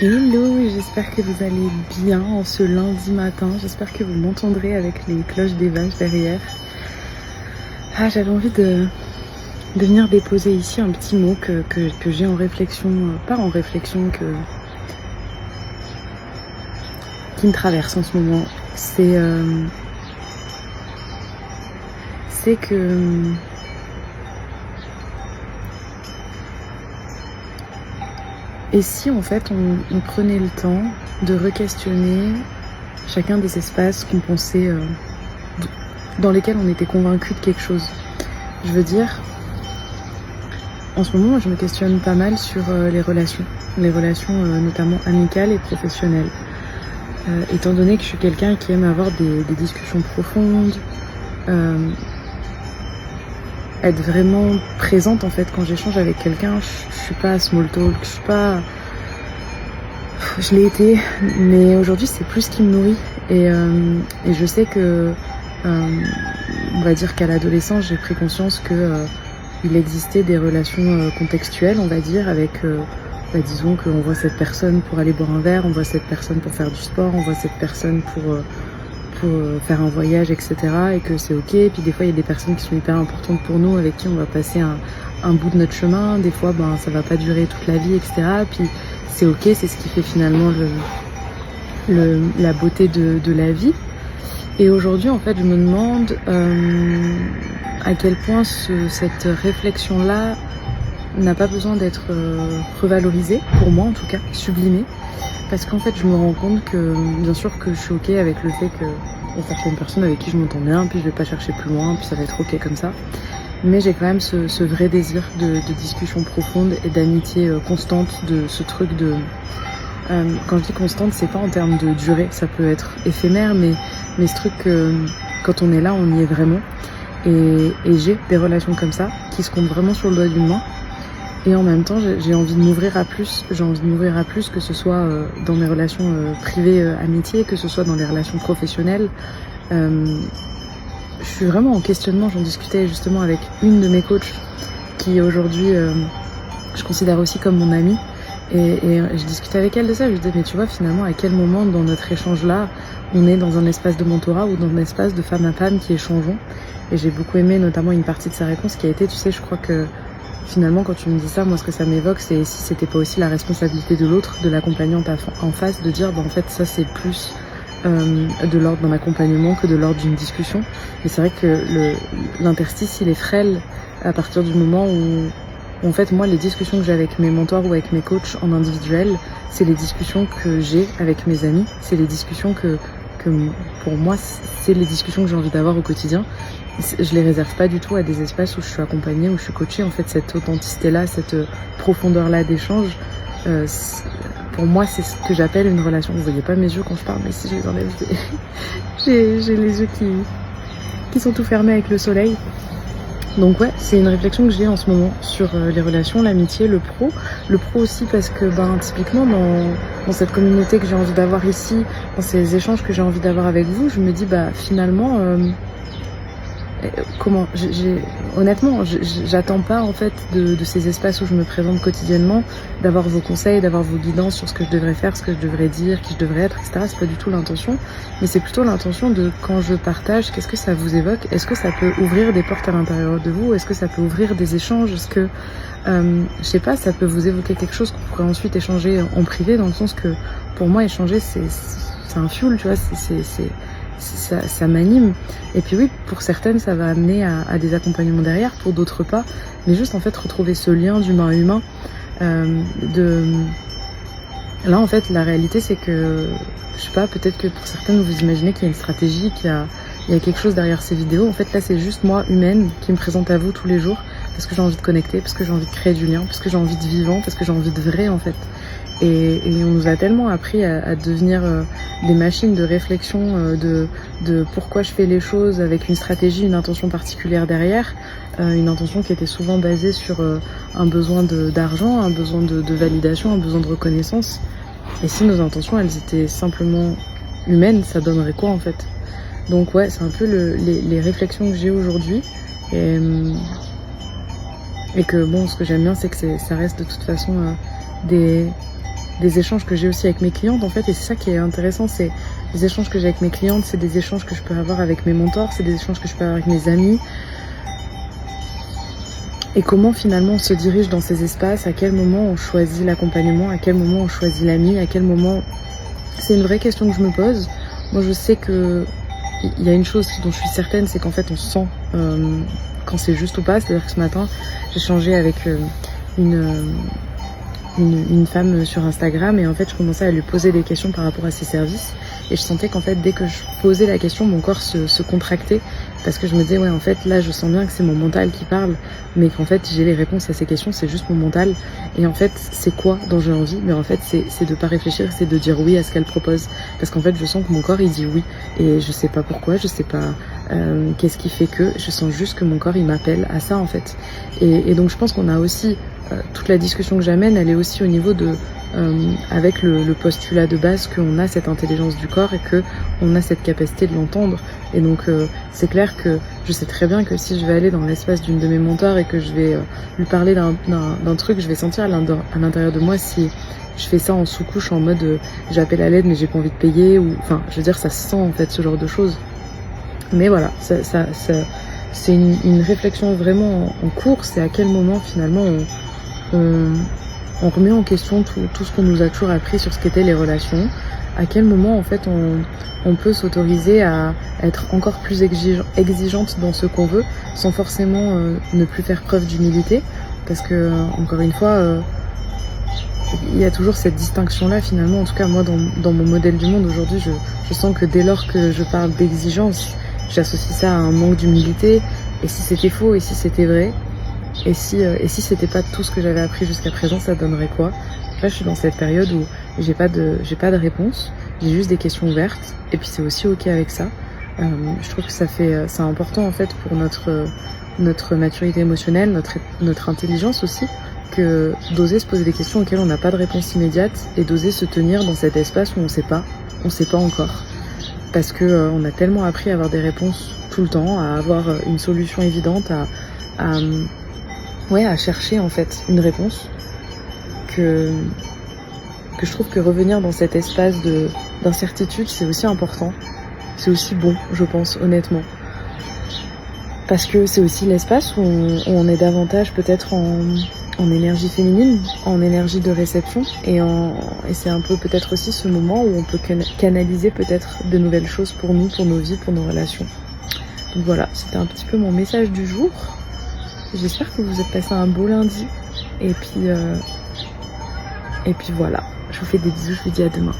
Hello, j'espère que vous allez bien en ce lundi matin. J'espère que vous m'entendrez avec les cloches des vaches derrière. J'avais envie de venir déposer ici un petit mot que j'ai en réflexion, pas en réflexion, qui me traverse en ce moment. C'est que et si en fait on prenait le temps de re-questionner chacun des espaces qu'on pensait dans lesquels on était convaincu de quelque chose. Je veux dire, en ce moment je me questionne pas mal sur les relations notamment amicales et professionnelles. Étant donné que je suis quelqu'un qui aime avoir des discussions profondes, être vraiment présente en fait quand j'échange avec quelqu'un. Je suis pas small talk, je l'ai été, mais aujourd'hui c'est plus ce qui me nourrit et je sais que on va dire qu'à l'adolescence j'ai pris conscience que il existait des relations contextuelles, on va dire, avec disons qu'on voit cette personne pour aller boire un verre, on voit cette personne pour faire du sport, on voit cette personne pour faire un voyage, etc. Et que c'est ok. Et puis des fois il y a des personnes qui sont hyper importantes pour nous, avec qui on va passer un bout de notre chemin. Des fois ça va pas durer toute la vie, etc. Puis c'est ok, c'est ce qui fait finalement la beauté de la vie. Et aujourd'hui en fait je me demande à quel point cette réflexion-là n'a pas besoin d'être revalorisée, pour moi en tout cas, sublimée. Parce qu'en fait je me rends compte que bien sûr que je suis ok avec le fait que y a certaines personnes avec qui je m'entends bien, puis je vais pas chercher plus loin, puis ça va être ok comme ça. Mais j'ai quand même ce vrai désir de discussion profonde et d'amitié constante, de ce truc de... quand je dis constante, c'est pas en termes de durée, ça peut être éphémère, mais ce truc quand on est là, on y est vraiment. Et j'ai des relations comme ça, qui se comptent vraiment sur le doigt d'une main. Et en même temps, j'ai envie de m'ouvrir à plus. J'ai envie de m'ouvrir à plus, que ce soit dans mes relations privées, amitié, que ce soit dans les relations professionnelles. Je suis vraiment en questionnement. J'en discutais justement avec une de mes coachs qui aujourd'hui, je considère aussi comme mon amie. Et je discutais avec elle de ça. Je lui disais, mais tu vois, finalement, à quel moment dans notre échange-là, on est dans un espace de mentorat ou dans un espace de femme à femme qui échangeons. Et j'ai beaucoup aimé notamment une partie de sa réponse qui a été, tu sais, je crois que finalement, quand tu me dis ça, moi, ce que ça m'évoque, c'est si c'était pas aussi la responsabilité de l'autre, de l'accompagnante en face, de dire, en fait, ça, c'est plus de l'ordre d'un accompagnement que de l'ordre d'une discussion. Et c'est vrai que l'interstice, il est frêle à partir du moment où, en fait, moi, les discussions que j'ai avec mes mentors ou avec mes coachs en individuel, c'est les discussions que j'ai avec mes amis, c'est les discussions que pour moi, c'est les discussions que j'ai envie d'avoir au quotidien. Je les réserve pas du tout à des espaces où je suis accompagnée, où je suis coachée. En fait, cette authenticité-là, cette profondeur-là d'échange, pour moi, c'est ce que j'appelle une relation. Vous voyez pas mes yeux quand je parle, mais si je les enlève, j'ai les yeux qui sont tout fermés avec le soleil. Donc ouais, c'est une réflexion que j'ai en ce moment sur les relations, l'amitié, le pro. Le pro aussi parce que typiquement dans cette communauté que j'ai envie d'avoir ici, dans ces échanges que j'ai envie d'avoir avec vous, je me dis finalement... honnêtement, j'attends pas en fait de ces espaces où je me présente quotidiennement d'avoir vos conseils, d'avoir vos guidances sur ce que je devrais faire, ce que je devrais dire, qui je devrais être, etc. C'est pas du tout l'intention, mais c'est plutôt l'intention de quand je partage, qu'est-ce que ça vous évoque? Est-ce que ça peut ouvrir des portes à l'intérieur de vous? Est-ce que ça peut ouvrir des échanges? Est-ce que, je sais pas, ça peut vous évoquer quelque chose qu'on pourrait ensuite échanger en privé, dans le sens que pour moi échanger c'est un fuel, tu vois, ça m'anime. Et puis oui, pour certaines ça va amener à des accompagnements derrière, pour d'autres pas, mais juste en fait retrouver ce lien d'humain à humain. Là en fait la réalité c'est que, je sais pas, peut-être que pour certaines vous imaginez qu'il y a une stratégie, qu'il y a quelque chose derrière ces vidéos. En fait là c'est juste moi, humaine, qui me présente à vous tous les jours, parce que j'ai envie de connecter, parce que j'ai envie de créer du lien, parce que j'ai envie de vivant, parce que j'ai envie de vrai en fait. Et on nous a tellement appris à devenir des machines de réflexion, de pourquoi je fais les choses, avec une stratégie, une intention particulière derrière, une intention qui était souvent basée sur un besoin d'argent, un besoin de validation, un besoin de reconnaissance. Et si nos intentions elles étaient simplement humaines, ça donnerait quoi en fait? Donc ouais, c'est un peu les réflexions que j'ai aujourd'hui. Et que bon, ce que j'aime bien, c'est que ça reste de toute façon des des échanges que j'ai aussi avec mes clientes en fait, et c'est ça qui est intéressant, c'est les échanges que j'ai avec mes clientes, c'est des échanges que je peux avoir avec mes mentors, c'est des échanges que je peux avoir avec mes amis. Et comment finalement on se dirige dans ces espaces, à quel moment on choisit l'accompagnement, à quel moment on choisit l'ami, à quel moment... C'est une vraie question que je me pose. Moi je sais que il y a une chose dont je suis certaine, c'est qu'en fait on sent quand c'est juste ou pas. C'est-à-dire que ce matin j'ai échangé avec une femme sur Instagram et en fait je commençais à lui poser des questions par rapport à ses services et je sentais qu'en fait dès que je posais la question mon corps se contractait parce que je me disais ouais en fait là je sens bien que c'est mon mental qui parle mais qu'en fait j'ai les réponses à ces questions, c'est juste mon mental et en fait c'est quoi dont j'ai envie, mais en fait c'est de pas réfléchir, c'est de dire oui à ce qu'elle propose parce qu'en fait je sens que mon corps il dit oui et je sais pas pourquoi, je sais pas qu'est-ce qui fait que, je sens juste que mon corps il m'appelle à ça en fait et donc je pense qu'on a aussi toute la discussion que j'amène, elle est aussi au niveau de avec le postulat de base qu'on a cette intelligence du corps et que on a cette capacité de l'entendre. Et donc c'est clair que je sais très bien que si je vais aller dans l'espace d'une de mes mentors et que je vais lui parler d'un truc, je vais sentir à l'intérieur de moi si je fais ça en sous-couche en mode j'appelle à l'aide mais j'ai pas envie de payer ou enfin je veux dire ça se sent en fait ce genre de choses. Mais voilà, c'est une réflexion vraiment en cours, c'est à quel moment finalement on remet en question tout ce qu'on nous a toujours appris sur ce qu'étaient les relations, à quel moment en fait on peut s'autoriser à être encore plus exigeante dans ce qu'on veut sans forcément ne plus faire preuve d'humilité parce que encore une fois il y a toujours cette distinction là finalement, en tout cas moi dans mon modèle du monde aujourd'hui je sens que dès lors que je parle d'exigence j'associe ça à un manque d'humilité et si c'était faux et si c'était vrai et si c'était pas tout ce que j'avais appris jusqu'à présent, ça donnerait quoi? Là, je suis dans cette période où j'ai pas de réponse, j'ai juste des questions ouvertes, et puis c'est aussi ok avec ça. Je trouve que c'est important en fait pour notre maturité émotionnelle, notre intelligence aussi, que d'oser se poser des questions auxquelles on n'a pas de réponse immédiate et d'oser se tenir dans cet espace où on sait pas encore, parce que on a tellement appris à avoir des réponses tout le temps, à avoir une solution évidente, à chercher en fait une réponse que je trouve que revenir dans cet espace d'incertitude c'est aussi important, c'est aussi bon je pense honnêtement parce que c'est aussi l'espace où on est davantage peut-être en énergie féminine, en énergie de réception et c'est un peu peut-être aussi ce moment où on peut canaliser peut-être de nouvelles choses pour nous, pour nos vies, pour nos relations. Donc voilà, c'était un petit peu mon message du jour. J'espère que vous êtes passé un beau lundi. Et puis voilà. Je vous fais des bisous, je vous dis à demain.